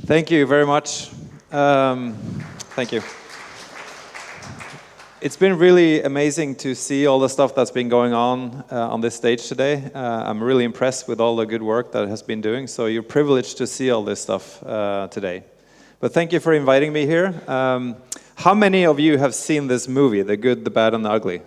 Thank you very much. Thank you. It's been really amazing to see all the stuff that's been going on this stage today. I'm really impressed with all the good work that it has been doing. So you're privileged to see all this stuff today. But thank you for inviting me here. How many of you have seen this movie, The Good, the Bad, and the Ugly?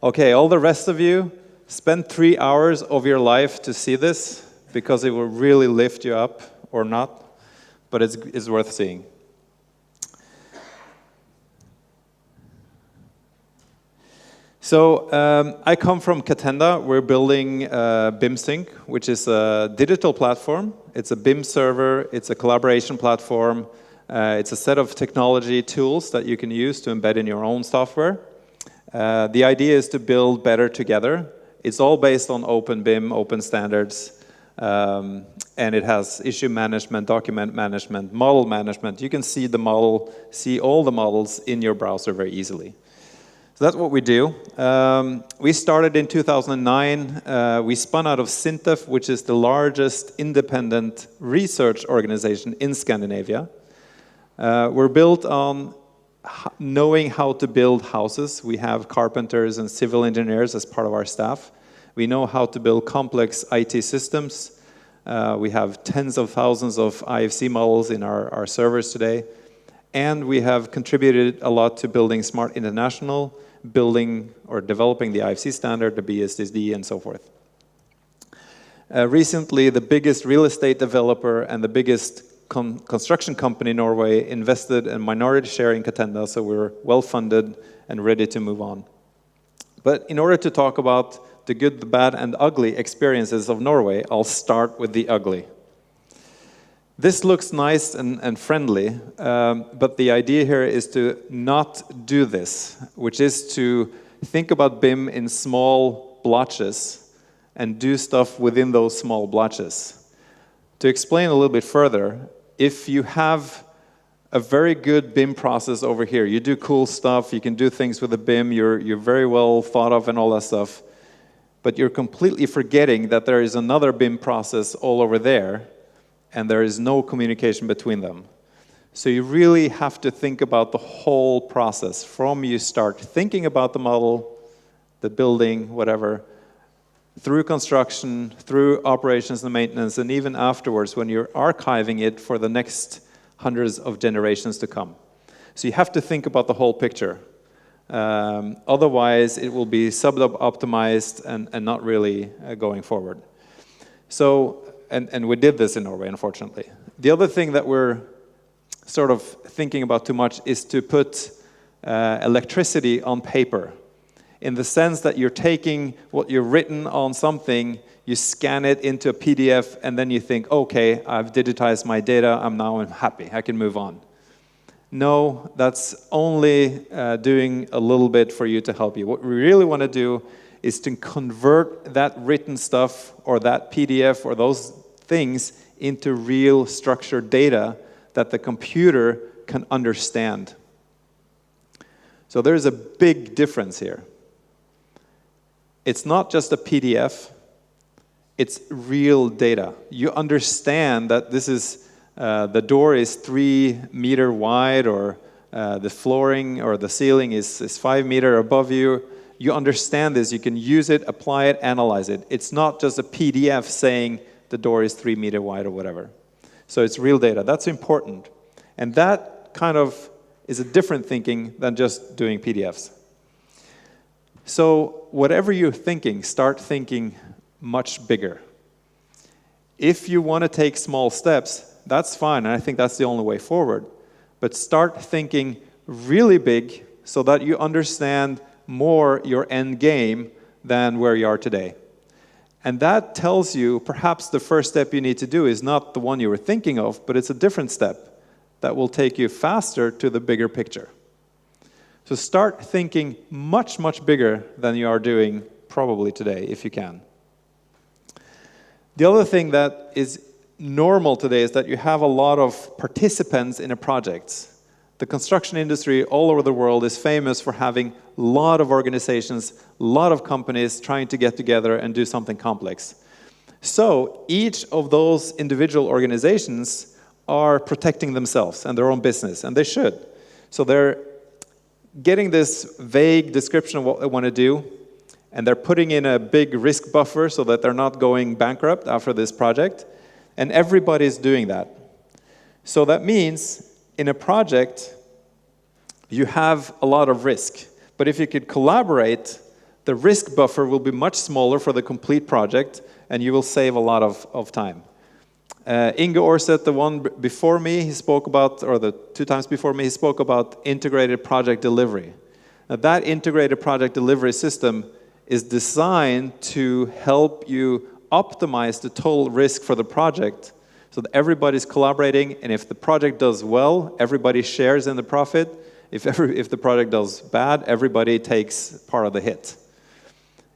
Okay, all the rest of you, spend 3 hours of your life to see this because it will really lift you up, or not, but it's worth seeing. So I come from Catenda. We're building BIM Sync, which is a digital platform. It's a BIM server. It's a collaboration platform. It's a set of technology tools that you can use to embed in your own software. The idea is to build better together. It's all based on open BIM, open standards, and it has issue management, document management, model management. You can see the model, see all the models in your browser very easily. So that's what we do. We started in 2009. We spun out of Sintef, which is the largest independent research organization in Scandinavia. We're built on knowing how to build houses. We have carpenters and civil engineers as part of our staff. We know how to build complex IT systems. We have tens of thousands of IFC models in our servers today. And we have contributed a lot to building Smart International, building or developing the IFC standard, the BSSD, and so forth. Recently, the biggest real estate developer and the biggest construction company in Norway invested a minority share in Catenda, so we're well-funded and ready to move on. But in order to talk about the good, the bad, and ugly experiences of Norway, I'll start with the ugly. This looks nice and friendly, but the idea here is to not do this, which is to think about BIM in small blotches and do stuff within those small blotches. To explain a little bit further, if you have a very good BIM process over here, you do cool stuff, you can do things with the BIM, you're very well thought of and all that stuff, but you're completely forgetting that there is another BIM process all over there, and there is no communication between them. So you really have to think about the whole process, from you start thinking about the model, the building, whatever, through construction, through operations and maintenance, and even afterwards when you're archiving it for the next hundreds of generations to come. So you have to think about the whole picture. Otherwise, it will be sub-optimized and not really going forward. So, and we did this in Norway, unfortunately. The other thing that we're sort of thinking about too much is to put electricity on paper, in the sense that you're taking what you've written on something, you scan it into a PDF, and then you think, okay, I've digitized my data, I'm happy, I can move on. No, that's only doing a little bit for you to help you. What we really want to do is to convert that written stuff or that PDF or those things into real structured data that the computer can understand. So there's a big difference here. It's not just a PDF, it's real data. You understand that this is the door is 3 meters wide, or the flooring or the ceiling is 5 meters above you. You understand this, you can use it, apply it, analyze it. It's not just a PDF saying the door is 3 meters wide or whatever. So it's real data. That's important. And that kind of is a different thinking than just doing PDFs. So whatever you're thinking, start thinking much bigger. If you want to take small steps, that's fine, and I think that's the only way forward. But start thinking really big so that you understand more your end game than where you are today. And that tells you perhaps the first step you need to do is not the one you were thinking of, but it's a different step that will take you faster to the bigger picture. So start thinking much, much bigger than you are doing probably today, if you can. The other thing that is normal today is that you have a lot of participants in a project. The construction industry all over the world is famous for having a lot of organizations, a lot of companies trying to get together and do something complex. So each of those individual organizations are protecting themselves and their own business, and they should. So they're getting this vague description of what they want to do, and they're putting in a big risk buffer so that they're not going bankrupt after this project, and everybody's doing that. So that means in a project, you have a lot of risk, but if you could collaborate, the risk buffer will be much smaller for the complete project, and you will save a lot of time. Inge Orseth, the one before me, he spoke about, or the 2 times before me, he spoke about integrated project delivery. Now, that integrated project delivery system is designed to help you optimize the total risk for the project so that everybody's collaborating, and if the project does well, everybody shares in the profit. If the project does bad, everybody takes part of the hit.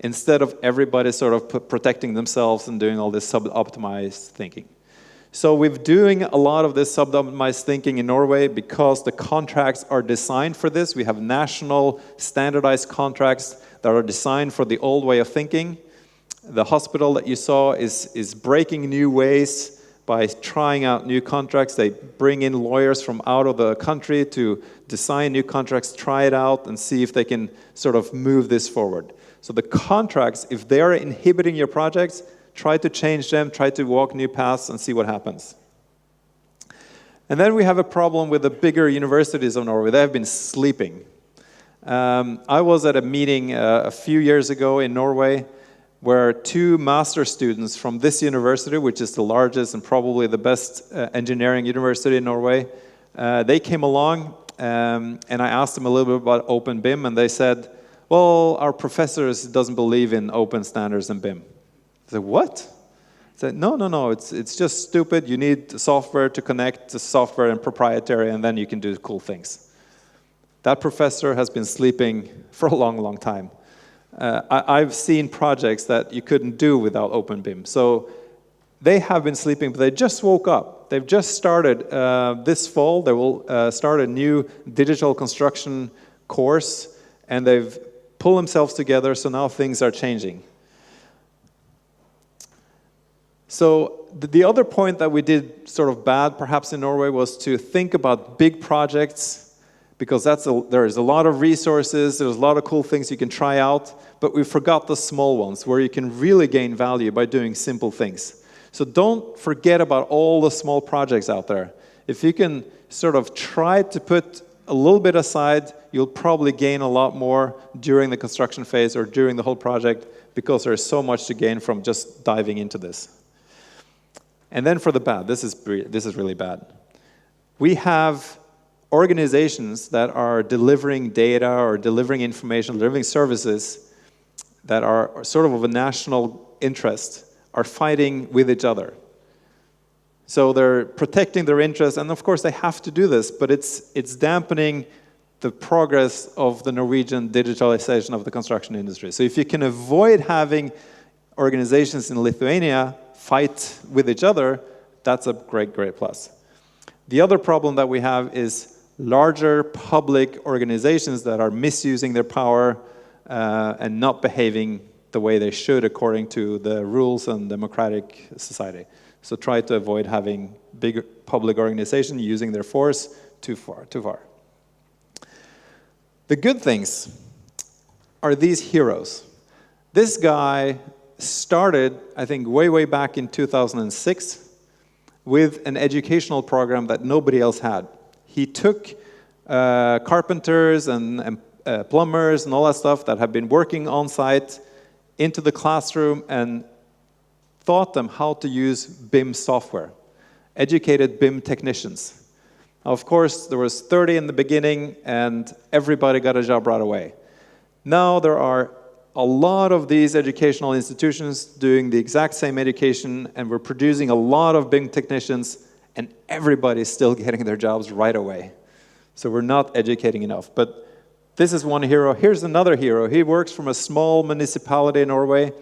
Instead of everybody sort of protecting themselves and doing all this sub-optimized thinking. So we're doing a lot of this sub-optimized thinking in Norway because the contracts are designed for this. We have national standardized contracts that are designed for the old way of thinking. The hospital that you saw is breaking new ways by trying out new contracts. They bring in lawyers from out of the country to design new contracts, try it out, and see if they can sort of move this forward. So the contracts, if they are inhibiting your projects, try to change them, try to walk new paths and see what happens. And then we have a problem with the bigger universities of Norway. They have been sleeping. I was at a meeting a few years ago in Norway where 2 master students from this university, which is the largest and probably the best engineering university in Norway, they came along and I asked them a little bit about open BIM, and they said, well, our professors doesn't believe in open standards and BIM. I said, what? I said, no, it's just stupid. You need software to connect to software and proprietary, and then you can do cool things. That professor has been sleeping for a long, long time. I've seen projects that you couldn't do without open BIM. So they have been sleeping, but they just woke up. They've just started this fall. They will start a new digital construction course, and they've pulled themselves together, so now things are changing. So the other point that we did sort of bad, perhaps in Norway, was to think about big projects, because there is a lot of resources, there's a lot of cool things you can try out, but we forgot the small ones, where you can really gain value by doing simple things. So don't forget about all the small projects out there. If you can sort of try to put a little bit aside, you'll probably gain a lot more during the construction phase or during the whole project, because there's so much to gain from just diving into this. And then for the bad, this is really bad. We have organizations that are delivering data or delivering information, delivering services that are sort of a national interest, are fighting with each other. So they're protecting their interests, and of course they have to do this, but it's dampening the progress of the Norwegian digitalization of the construction industry. So if you can avoid having organizations in Lithuania fight with each other, that's a great, great plus. The other problem that we have is larger public organizations that are misusing their power and not behaving the way they should according to the rules and democratic society. So try to avoid having big public organizations using their force too far. The good things are these heroes. This guy started, I think, way back in 2006 with an educational program that nobody else had. He took carpenters and plumbers and all that stuff that have been working on site into the classroom and taught them how to use BIM software, educated BIM technicians. Now, of course, there was 30 in the beginning, and everybody got a job right away. Now there are a lot of these educational institutions doing the exact same education, and we're producing a lot of BIM technicians, and everybody's still getting their jobs right away. So we're not educating enough. But this is one hero. Here's another hero. He works from a small municipality in Norway.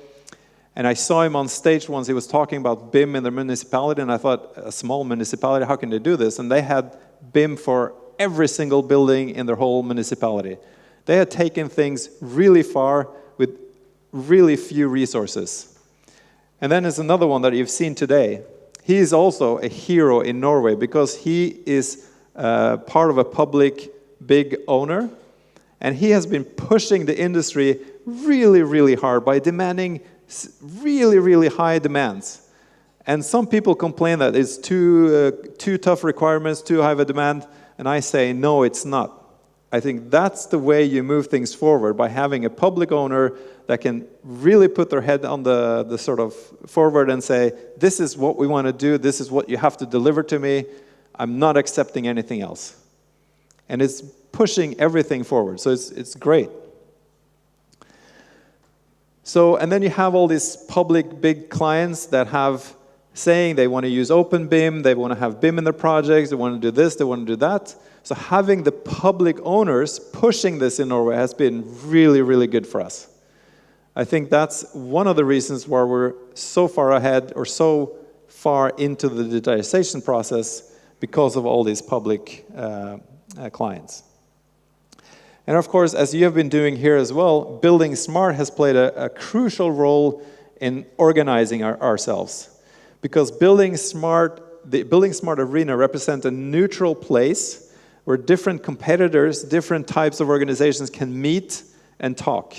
And I saw him on stage once. He was talking about BIM in the municipality, and I thought, a small municipality, how can they do this? And they had BIM for every single building in their whole municipality. They had taken things really far with really few resources. And then there's another one that you've seen today. he is also a hero in Norway because he is part of a public big owner, and he has been pushing the industry really, really hard by demanding really, really high demands. And some people complain that it's too tough requirements, too high of a demand, and I say, no, it's not. I think that's the way you move things forward, by having a public owner that can really put their head on the sort of forward and say, this is what we want to do, this is what you have to deliver to me, I'm not accepting anything else. And it's pushing everything forward, so it's great. So, and then you have all these public big clients that have saying they want to use Open BIM, they want to have BIM in their projects, they want to do this, they want to do that. So having the public owners pushing this in Norway has been really, really good for us. I think that's one of the reasons why we're so far ahead or so far into the digitization process, because of all these public clients. And of course, as you have been doing here as well, Building Smart has played a crucial role in organizing ourselves. Because Building Smart, the Building Smart arena represents a neutral place where different competitors, different types of organizations can meet and talk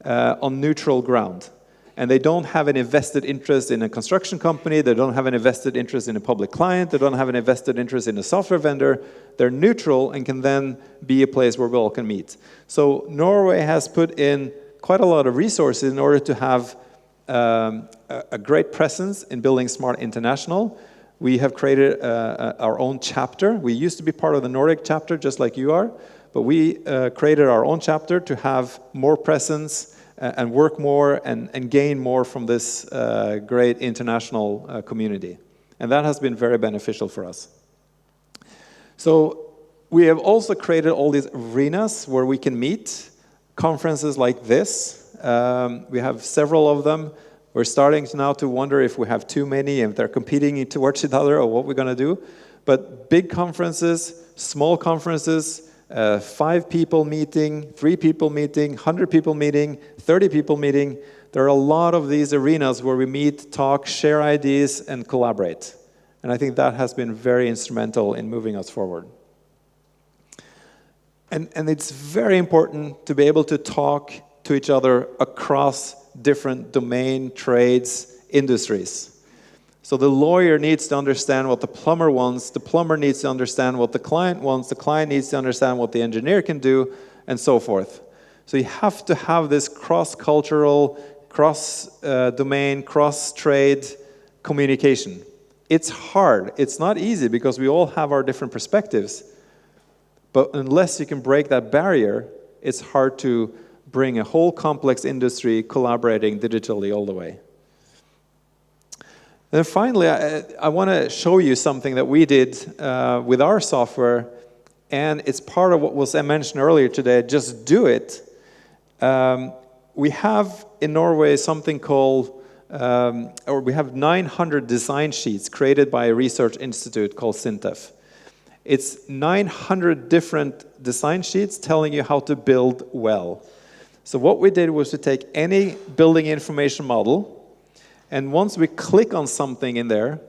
on neutral ground. And they don't have an invested interest in a construction company, they don't have an invested interest in a public client, they don't have an invested interest in a software vendor. They're neutral and can then be a place where we all can meet. So Norway has put in quite a lot of resources in order to have a great presence in Building Smart International. We have created our own chapter. We used to be part of the Nordic chapter, just like you are, but we created our own chapter to have more presence and work more and gain more from this great international community. And that has been very beneficial for us. So we have also created all these arenas where we can meet, conferences like this. We have several of them. We're starting now to wonder if we have too many, if they're competing towards each other, or what we're going to do. But big conferences, small conferences, 5 people meeting, 3 people meeting, 100 people meeting, 30 people meeting. There are a lot of these arenas where we meet, talk, share ideas, and collaborate. And I think that has been very instrumental in moving us forward. And it's very important to be able to talk to each other across different domain, trades, industries. So the lawyer needs to understand what the plumber wants, the plumber needs to understand what the client wants, the client needs to understand what the engineer can do, and so forth. So you have to have this cross-cultural, cross-domain, cross-trade communication. It's hard, it's not easy, because we all have our different perspectives. But unless you can break that barrier, it's hard to bring a whole complex industry collaborating digitally all the way. Then finally, I want to show you something that we did with our software, and it's part of what was mentioned earlier today, just do it. We have in Norway something called, or we have 900 design sheets created by a research institute called SINTEF. It's 900 different design sheets telling you how to build well. So what we did was to take any building information model, and once we click on something in there,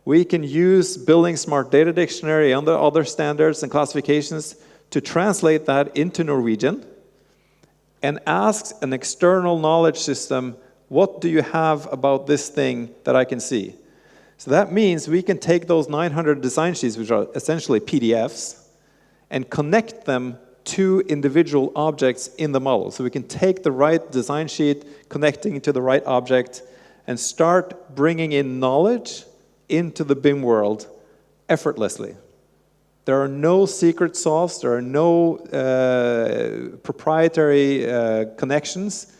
we can use Building Smart Data Dictionary and the other standards and classifications to translate that into Norwegian and ask an external knowledge system, what do you have about this thing that I can see? So that means we can take those 900 design sheets, which are essentially PDFs, and connect them to individual objects in the model. So we can take the right design sheet, connecting it to the right object, and start bringing in knowledge into the BIM world effortlessly. There are no secret sauce, there are no proprietary connections,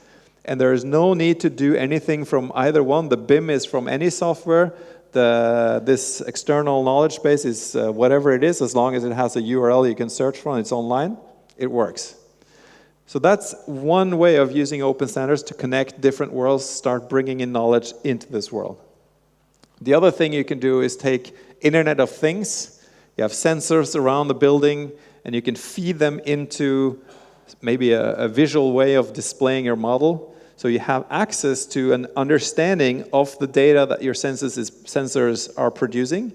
and there is no need to do anything from either one. The BIM is from any software. This external knowledge base is whatever it is, as long as it has a URL you can search from, it's online, it works. So that's one way of using open standards to connect different worlds, start bringing in knowledge into this world. The other thing you can do is take Internet of Things. You have sensors around the building, and you can feed them into maybe a visual way of displaying your model. So you have access to an understanding of the data that your sensors are producing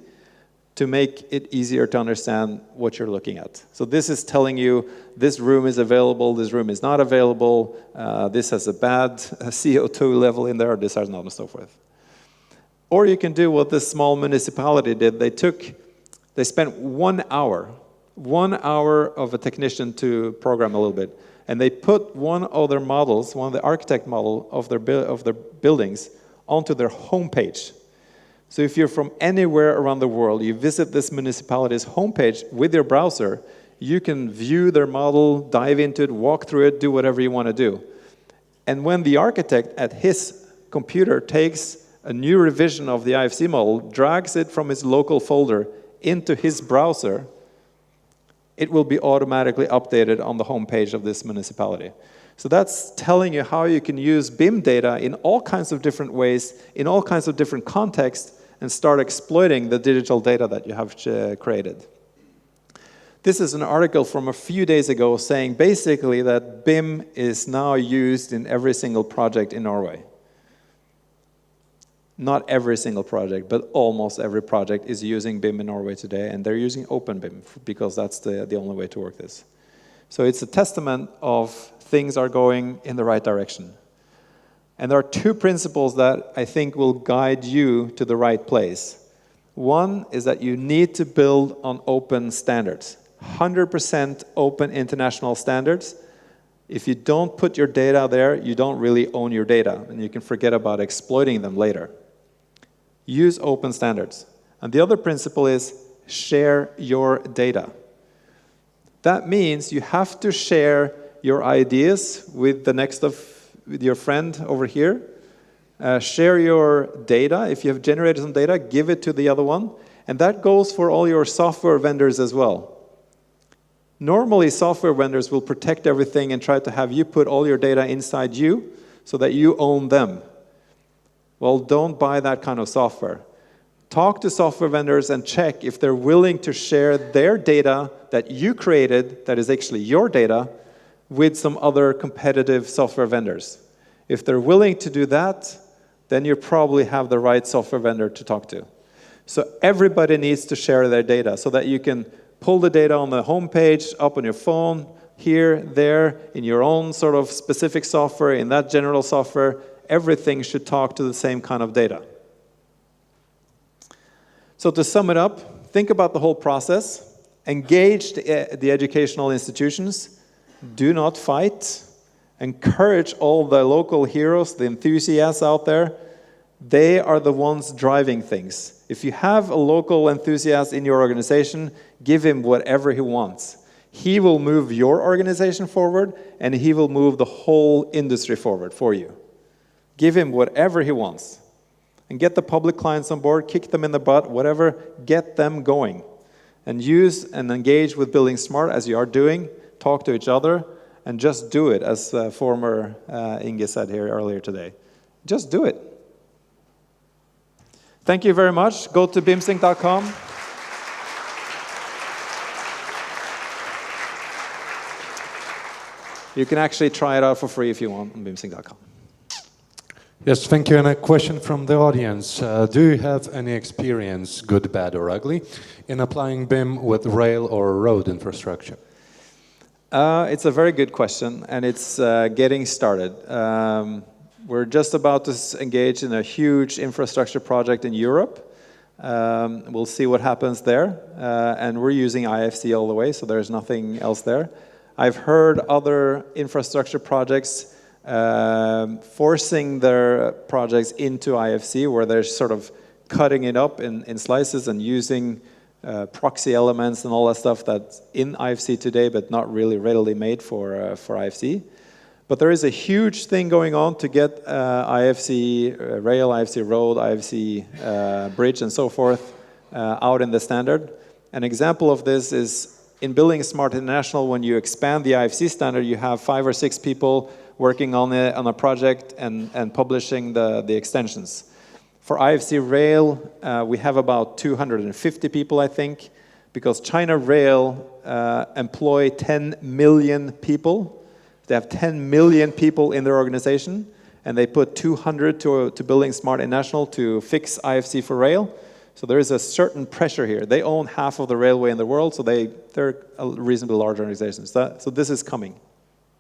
to make it easier to understand what you're looking at. So this is telling you this room is available, this room is not available, this has a bad CO2 level in there, this has not, and so forth. Or you can do what this small municipality did. They spent 1 hour of a technician to program a little bit. And they put one of their models, one of the architect model of their buildings onto their homepage. So if you're from anywhere around the world, you visit this municipality's homepage with your browser, you can view their model, dive into it, walk through it, do whatever you want to do. And when the architect at his computer takes a new revision of the IFC model, drags it from his local folder into his browser, it will be automatically updated on the homepage of this municipality. So that's telling you how you can use BIM data in all kinds of different ways, in all kinds of different contexts, and start exploiting the digital data that you have created. This is an article from a few days ago saying basically that BIM is now used in every single project in Norway. Not every single project, but almost every project is using BIM in Norway today, and they're using open BIM because that's the only way to work this. So it's a testament of things are going in the right direction. And there are two principles that I think will guide you to the right place. One is that you need to build on open standards, 100% open international standards. If you don't put your data there, you don't really own your data, and you can forget about exploiting them later. Use open standards. And the other principle is share your data. That means you have to share your ideas with with your friend over here. Share your data. If you have generated some data, give it to the other one. And that goes for all your software vendors as well. Normally, software vendors will protect everything and try to have you put all your data inside you so that you own them. Well, don't buy that kind of software. Talk to software vendors and check if they're willing to share their data that you created, that is actually your data, with some other competitive software vendors. If they're willing to do that, then you probably have the right software vendor to talk to. So everybody needs to share their data so that you can pull the data on the home page, up on your phone, here, there, in your own sort of specific software, in that general software. Everything should talk to the same kind of data. So to sum it up, think about the whole process. Engage the educational institutions. Do not fight. Encourage all the local heroes, the enthusiasts out there. They are the ones driving things. If you have a local enthusiast in your organization, give him whatever he wants. He will move your organization forward, and he will move the whole industry forward for you. Give him whatever he wants. And get the public clients on board, kick them in the butt, whatever, get them going. And use and engage with Building Smart as you are doing. Talk to each other, and just do it, as former Inge said here earlier today. Just do it. Thank you very much. Go to bimsync.com. You can actually try it out for free if you want on bimsync.com. Yes, thank you. And a question from the audience. Do you have any experience, good, bad, or ugly, in applying BIM with rail or road infrastructure? It's a very good question, and it's getting started. We're just about to engage in a huge infrastructure project in Europe. We'll see what happens there. And we're using IFC all the way, so there's nothing else there. I've heard other infrastructure projects forcing their projects into IFC, where they're sort of cutting it up in slices and using proxy elements and all that stuff that's in IFC today, but not really readily made for IFC. But there is a huge thing going on to get IFC rail, IFC road, IFC bridge, and so forth out in the standard. An example of this is in Building Smart International. When you expand the IFC standard, you have 5 or 6 people working on a project and publishing the extensions. For IFC Rail, we have about 250 people, I think, because China Rail employ 10 million people. They have 10 million people in their organization, and they put 200 to Building Smart International to fix IFC for rail. So there is a certain pressure here. They own half of the railway in the world, so they're a reasonably large organization. So this is coming,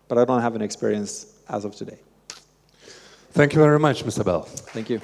but I don't have an experience as of today. Thank you very much, Mr. Bell. Thank you.